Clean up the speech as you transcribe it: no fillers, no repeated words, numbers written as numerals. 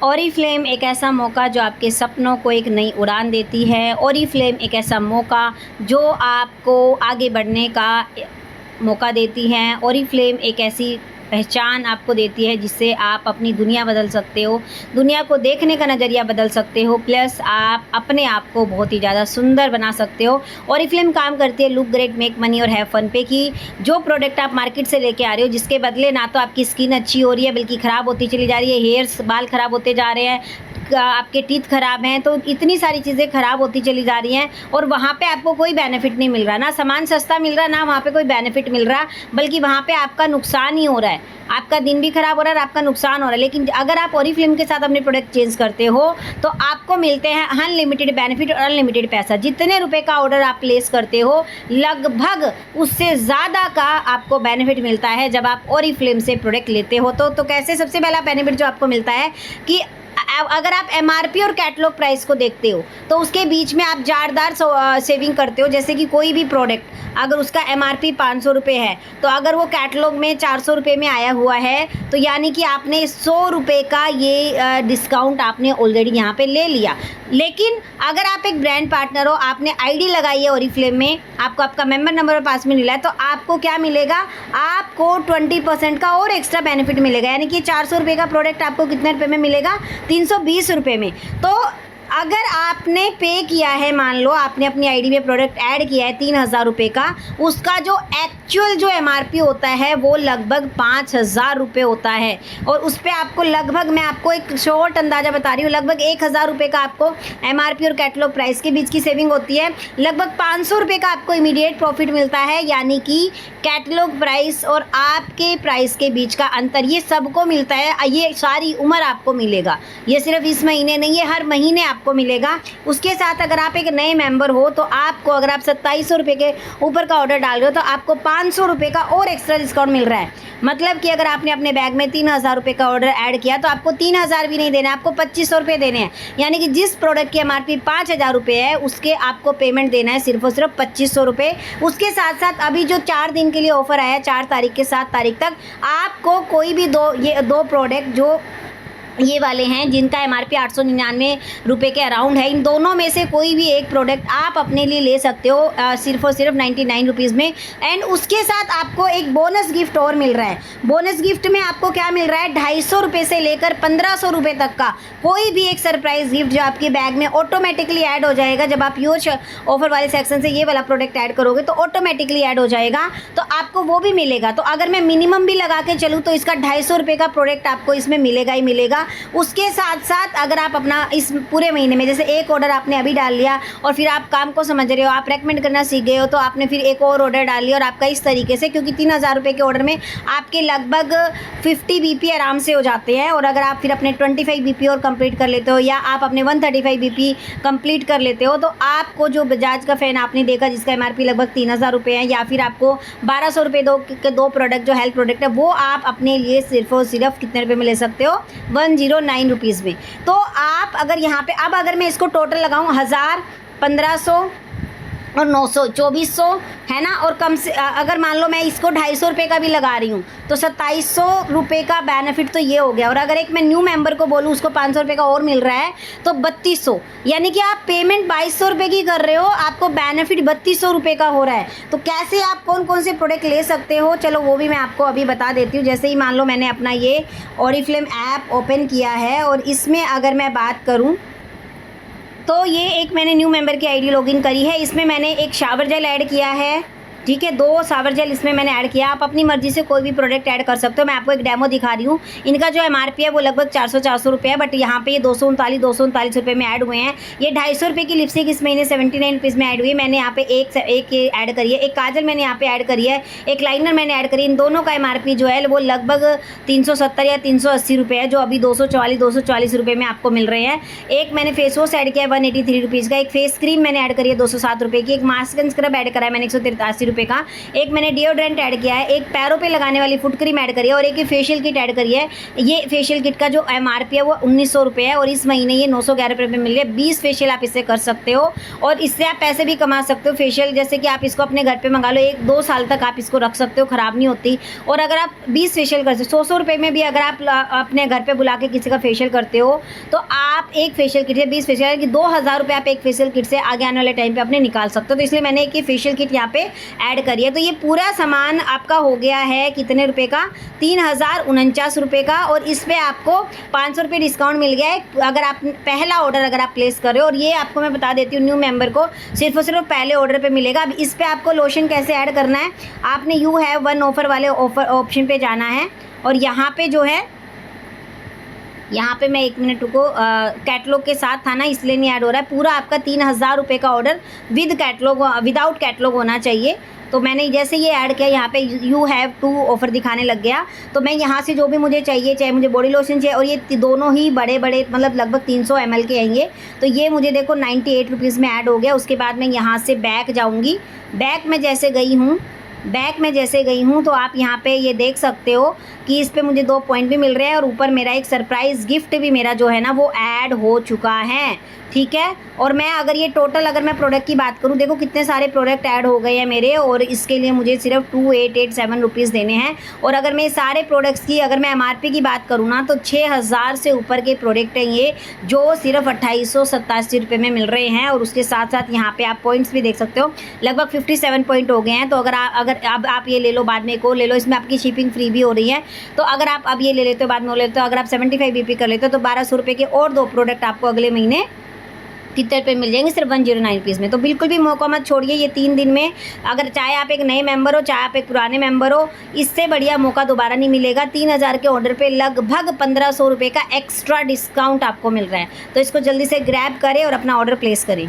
Oriflame एक ऐसा मौका जो आपके सपनों को एक नई उड़ान देती है। ओरिफ्लेम एक ऐसा मौका जो आपको आगे बढ़ने का मौका देती है। ओरिफ्लेम एक ऐसी पहचान आपको देती है जिससे आप अपनी दुनिया बदल सकते हो, दुनिया को देखने का नज़रिया बदल सकते हो, प्लस आप अपने आप को बहुत ही ज़्यादा सुंदर बना सकते हो। ओरिफ्लेम काम करती है लुक ग्रेट मेक मनी और हैव फन पे कि जो प्रोडक्ट आप मार्केट से लेके आ रहे हो जिसके बदले ना तो आपकी स्किन अच्छी हो रही है बल्कि ख़राब होती चली जा रही है, हेयर्स बाल ख़राब होते जा रहे हैं, आपके टीथ ख़राब हैं, तो इतनी सारी चीज़ें ख़राब होती चली जा रही हैं और वहाँ पे आपको कोई बेनिफिट नहीं मिल रहा, ना सामान सस्ता मिल रहा, ना वहाँ पे कोई बेनिफिट मिल रहा, बल्कि वहाँ पे आपका नुकसान ही हो रहा है। आपका दिन भी ख़राब हो रहा है और आपका नुकसान हो रहा है। लेकिन अगर आप ओरिफ्लेम के साथ अपने प्रोडक्ट चेंज करते हो तो आपको मिलते हैं अनलिमिटेड बेनिफिट और अनलिमिटेड पैसा। जितने रुपए का ऑर्डर आप प्लेस करते हो लगभग उससे ज़्यादा का आपको बेनिफिट मिलता है जब आप ओरिफ्लेम से प्रोडक्ट लेते हो। तो कैसे? सबसे पहला बेनिफिट जो आपको मिलता है कि अगर आप एमआरपी और कैटलॉग प्राइस को देखते हो तो उसके बीच में आप ज़ोरदार सेविंग करते हो। जैसे कि कोई भी प्रोडक्ट अगर उसका एमआरपी 500 रुपये है तो अगर वो कैटलॉग में 400 रुपये में आया हुआ है तो यानी कि आपने 100 रुपये का ये डिस्काउंट आपने ऑलरेडी यहाँ पे ले लिया। लेकिन अगर आप एक ब्रांड पार्टनर हो, आपने आईडी लगाई है ओरिफ्लेम में, आपको आपका मेंबर नंबर और पासवर्ड मिला है, तो आपको क्या मिलेगा? आपको 20% का और एक्स्ट्रा बेनिफिट मिलेगा। यानी कि 400 रुपये का प्रोडक्ट आपको कितने रुपये में मिलेगा? 320 रुपये में। तो अगर आपने पे किया है, मान लो आपने अपनी आईडी में प्रोडक्ट ऐड किया है 3000 रुपये का, उसका जो एक्चुअल जो एमआरपी होता है वो लगभग 5000 रुपये होता है। और उस पर आपको लगभग, मैं आपको एक शॉर्ट अंदाज़ा बता रही हूँ, लगभग 1000 रुपये का आपको एमआरपी और कैटलॉग प्राइस के बीच की सेविंग होती है। लगभग 500 रुपये का आपको इमीडिएट प्रॉफिट मिलता है। यानी कि कैटलॉग प्राइस और आपके प्राइस के बीच का अंतर ये सबको मिलता है। ये सारी उम्र आपको मिलेगा, ये सिर्फ इस महीने नहीं है, हर महीने आपको मिलेगा। उसके साथ अगर आप एक नए मेंबर हो तो आपको, अगर आप 2700 रुपये के ऊपर का ऑर्डर डाल रहे हो तो आपको 500 रुपये का और एक्स्ट्रा डिस्काउंट मिल रहा है। मतलब कि अगर आपने अपने बैग में 3000 रुपये का ऑर्डर ऐड किया तो आपको 3000 भी नहीं देना, आपको 2500 रुपये देने हैं। यानी कि जिस प्रोडक्ट की एमआरपी 5000 रुपये है उसके आपको पेमेंट देना है सिर्फ और सिर्फ 2500 रुपये। उसके साथ साथ अभी जो 4 दिन के लिए ऑफर आया है, 4 तारीख के 7 तारीख तक, आपको कोई भी दो प्रोडक्ट जो ये वाले हैं जिनका एमआरपी 899 रुपये के अराउंड है, इन दोनों में से कोई भी एक प्रोडक्ट आप अपने लिए ले सकते हो सिर्फ और सिर्फ 99 रुपीज़ में। एंड उसके साथ आपको एक बोनस गिफ्ट और मिल रहा है। बोनस गिफ्ट में आपको क्या मिल रहा है? 250 रुपये से लेकर 1500 रुपये तक का कोई भी एक सरप्राइज गिफ्ट जो आपके बैग में ऑटोमेटिकली ऐड हो जाएगा। जब आप यूज ऑफर वाले सेक्शन से ये वाला प्रोडक्ट ऐड करोगे तो ऑटोमेटिकली ऐड हो जाएगा, तो आपको वो भी मिलेगा। तो अगर मैं मिनिमम भी लगा के चलूँ तो इसका 250 रुपये का प्रोडक्ट आपको इसमें मिलेगा ही मिलेगा। उसके साथ साथ अगर आप अपना इस पूरे महीने में, जैसे एक ऑर्डर आपने अभी डाल लिया और फिर आप काम को समझ रहे हो, आप रेकमेंड करना सीख गए हो, तो आपने फिर एक और ऑर्डर डाल लिया और आपका इस तरीके से, क्योंकि 3000 रुपये के ऑर्डर में आपके लगभग 50 BP आराम से हो जाते हैं। और अगर आप फिर अपने 25 BP और कंप्लीट कर लेते हो या आप अपने 135 BP कंप्लीट कर लेते हो तो आपको जो बजाज का फ़ैन आपने देखा जिसका एमआरपी लगभग 3000 रुपये है, या फिर आपको 1200 रुपये दो प्रोडक्ट जो हेल्थ प्रोडक्ट है वो आप अपने लिए सिर्फ और सिर्फ कितने रुपये में ले सकते हो? 109 रुपीज़ में। तो आप अगर यहाँ पे, अब अगर मैं इसको टोटल लगाऊँ 1000, 1500 और 900, 2400 है ना, और कम से अगर मान लो मैं इसको 250 रुपये का भी लगा रही हूँ तो 2700 रुपये का बेनिफिट तो ये हो गया। और अगर एक मैं न्यू मेंबर को बोलूँ उसको 500 रुपये का और मिल रहा है तो 3200, यानी कि आप पेमेंट 2200 रुपये की कर रहे हो, आपको बेनिफिट 3200 रुपये का हो रहा है। तो कैसे आप कौन कौन से प्रोडक्ट ले सकते हो, चलो वो भी मैं आपको अभी बता देती हूँ। जैसे ही मान लो मैंने अपना ये ओरिफ्लेम ऐप ओपन किया है और इसमें अगर मैं बात करूँ तो ये एक मैंने न्यू मेंबर की आईडी लॉगिन करी है। इसमें मैंने एक शावर जेल ऐड किया है, ठीक है, 2 शावर जेल इसमें मैंने ऐड किया। आप अपनी मर्जी से कोई भी प्रोडक्ट ऐड कर सकते हो। मैं आपको एक डेमो दिखा रही हूँ। इनका जो एमआरपी है वो लगभग 400 रुपये है, बट यहाँ पे ये 239 रुपये में ऐड हुए हैं। ये 250 रुपये की लिपस्टिक इस महीने 79 रुपीज़ में ऐड हुई है। मैंने यहाँ पे एक ऐड करी है, एक काजल मैंने यहाँ पे ऐड करी है, एक लाइनर मैंने ऐड करी है। इन दोनों का एमआरपी जो है वो लगभग 370 या 380 रुपये है, जो अभी 240 रुपये में आपको मिल रहे हैं। एक मैंने फेस वॉश ऐड किया है 183 रुपीज़ का, एक फेस क्रीम मैंने ऐड करी है 207 रुपये की, एक मास्क एंड स्क्रब ऐड करा है मैंने 183 रुपये का। एक मैंने डिओड्रेंट ऐड किया है, एक पैरों पे लगाने वाली फुट क्रीम ऐड करी है और एक ये फेशियल किट ऐड करी है। ये फेशियल किट का जो MRP है वो 1900 रुपये है और इस महीने ये 911 रुपये में मिल रही है। 20 फेशियल आप इससे कर सकते हो और इससे आप पैसे भी कमा सकते हो। फेशियल जैसे कि आप इसको अपने घर पे मंगा लो, 1-2 साल तक आप इसको रख सकते हो, ख़राब नहीं होती। और अगर आप 20 फेशियल कर सकते हो, 100 रुपये में भी अगर आप अपने घर पे बुला के किसी का फेशियल करते हो तो आप एक फेशियल किट से 20 फेशियल कि 2000 रुपये आप एक फेशियल किट से आगे आने वाले टाइम पे अपने निकाल सकते हो। तो इसलिए मैंने एक ये फेशियल किट यहाँ पे ऐड करी है। तो ये पूरा सामान आपका हो गया है कितने रुपए का, 3049 रुपये का। और इस पर आपको 500 रुपये डिस्काउंट मिल गया है अगर आप पहला ऑर्डर अगर आप प्लेस कर रहे हो। और ये आपको मैं बता देती हूँ, न्यू मेंबर को सिर्फ और सिर्फ पहले ऑर्डर पे मिलेगा। अब इस पर आपको लोशन कैसे ऐड करना है, आपने यू हैव वन ऑफर वाले ऑप्शन पे जाना है और यहाँ पे जो है, यहाँ पे मैं 1 मिनट रुको, कैटलॉग के साथ था ना इसलिए नहीं ऐड हो रहा है। पूरा आपका 3000 रुपये का order with catalogue, without catalogue होना चाहिए। तो मैंने जैसे ये ऐड किया, यहाँ पे यू हैव टू ऑफ़र दिखाने लग गया। तो मैं यहाँ से जो भी मुझे चाहिए, चाहे मुझे बॉडी लोशन चाहिए, और ये दोनों ही बड़े बड़े मतलब लगभग 300 ml के आएंगे। तो ये मुझे देखो 98 रुपीज़ में ऐड हो गया। उसके बाद मैं यहाँ से बैक जाऊँगी। बैक में जैसे गई हूँ तो आप यहाँ पे ये देख सकते हो कि इस पे मुझे 2 पॉइंट भी मिल रहे हैं और ऊपर मेरा एक सरप्राइज़ गिफ्ट भी मेरा जो है ना वो ऐड हो चुका है, ठीक है। और मैं अगर ये टोटल अगर मैं प्रोडक्ट की बात करूँ, देखो कितने सारे प्रोडक्ट ऐड हो गए हैं मेरे और इसके लिए मुझे सिर्फ 2887 रुपीज़ देने हैं। और अगर मैं सारे प्रोडक्ट्स की अगर मैं MRP की बात करूँ ना तो 6000 से ऊपर के प्रोडक्ट हैं ये, जो सिर्फ 2887 रुपये में मिल रहे हैं। और उसके साथ साथ यहाँ पे आप पॉइंट्स भी देख सकते हो, लगभग 57 पॉइंट हो गए हैं। तो अगर अब आप ये ले लो, बाद में एक और ले लो, इसमें आपकी शिपिंग फ्री भी हो रही है। तो अगर आप अब ये ले लेते हो, बाद में वो लेते हो, अगर आप 75 BP कर लेते हो तो 1200 रुपये के और 2 प्रोडक्ट आपको अगले महीने कितने रुपये मिल जाएंगे, सिर्फ 109 रुपीज़ में। तो बिल्कुल भी मौका मत छोड़िए ये 3 दिन में। अगर चाहे आप एक नए मेंबर हो, चाहे आप एक पुराने मेंबर हो, इससे बढ़िया मौका दोबारा नहीं मिलेगा। 3000 के ऑर्डर पे लगभग 1500 रुपये का एक्स्ट्रा डिस्काउंट आपको मिल रहा है। तो इसको जल्दी से ग्रैब करें और अपना ऑर्डर प्लेस करें।